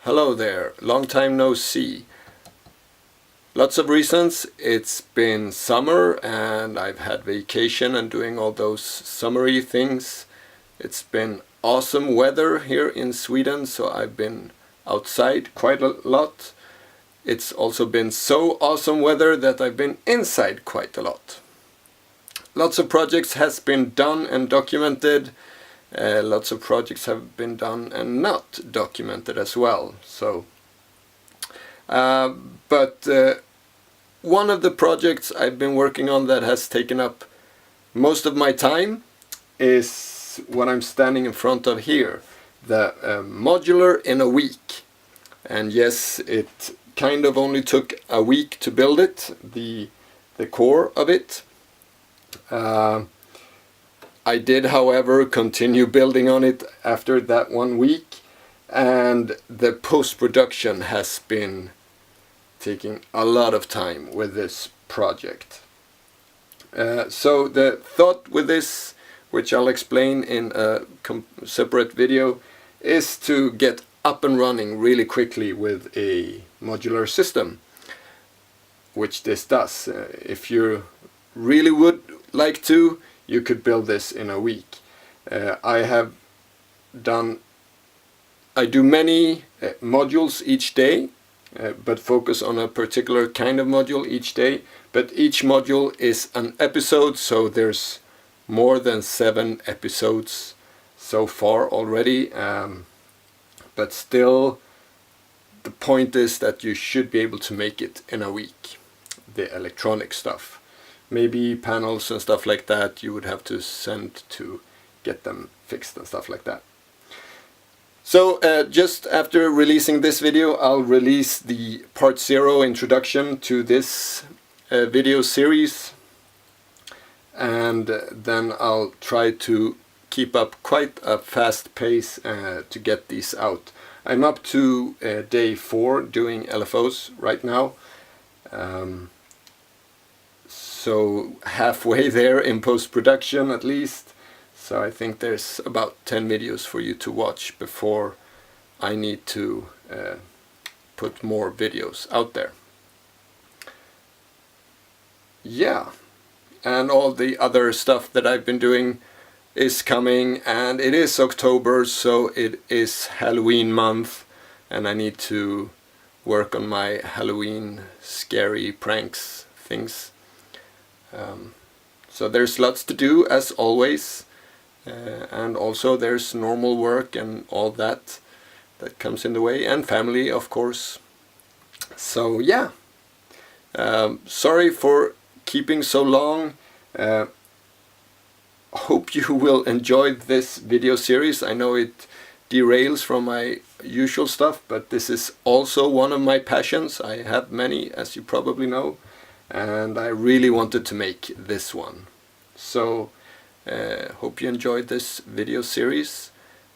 Hello there, long time no see. Lots of reasons. It's been summer and I've had vacation and doing all those summery things. It's been awesome weather here in Sweden, so I've been outside quite a lot. It's also been so awesome weather that I've been inside quite a lot. Lots of projects has been done and documented. Lots of projects have been done and not documented as well. So, but one of the projects I've been working on that has taken up most of my time is what I'm standing in front of here, the Modular in a week. And yes, it kind of only took a week to build it, the core of it. I did, however, continue building on it after that 1 week, and the post-production has been taking a lot of time with this project. So the thought with this, which I'll explain in a separate video, is to get up and running really quickly with a modular system, which this does. If you really would like to, you could build this in a week. I do many modules each day, but focus on a particular kind of module each day. But each module is an episode, so there's more than 7 episodes so far already. But still, the point is that you should be able to make it in a week, the electronic stuff. Maybe panels and stuff like that you would have to send to get them fixed and stuff like that. So just after releasing this video, I'll release the part 0 introduction to this video series, and then I'll try to keep up quite a fast pace to get these out. I'm up to day 4 doing LFOs right now. So halfway there in post-production at least. So I think there's about 10 videos for you to watch before I need to put more videos out there. Yeah, and all the other stuff that I've been doing is coming, and it is October, so it is Halloween month, and I need to work on my Halloween scary pranks things. So there's lots to do as always, and also there's normal work and all that comes in the way, and family of course. So yeah, sorry for keeping so long. Hope you will enjoy this video series. I know it derails from my usual stuff, but this is also one of my passions. I have many, as you probably know, and I really wanted to make this one. So hope you enjoyed this video series,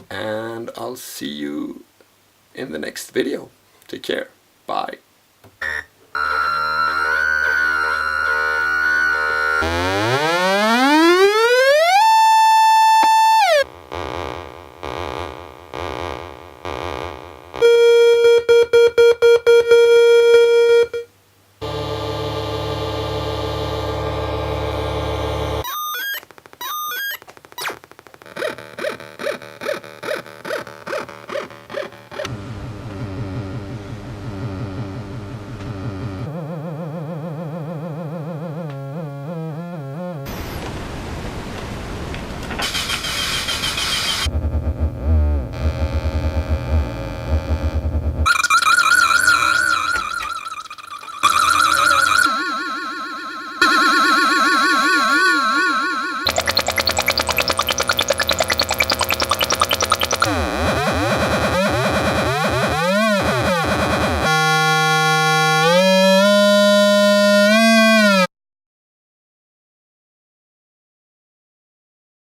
and I'll see you in the next video. Take care. Bye.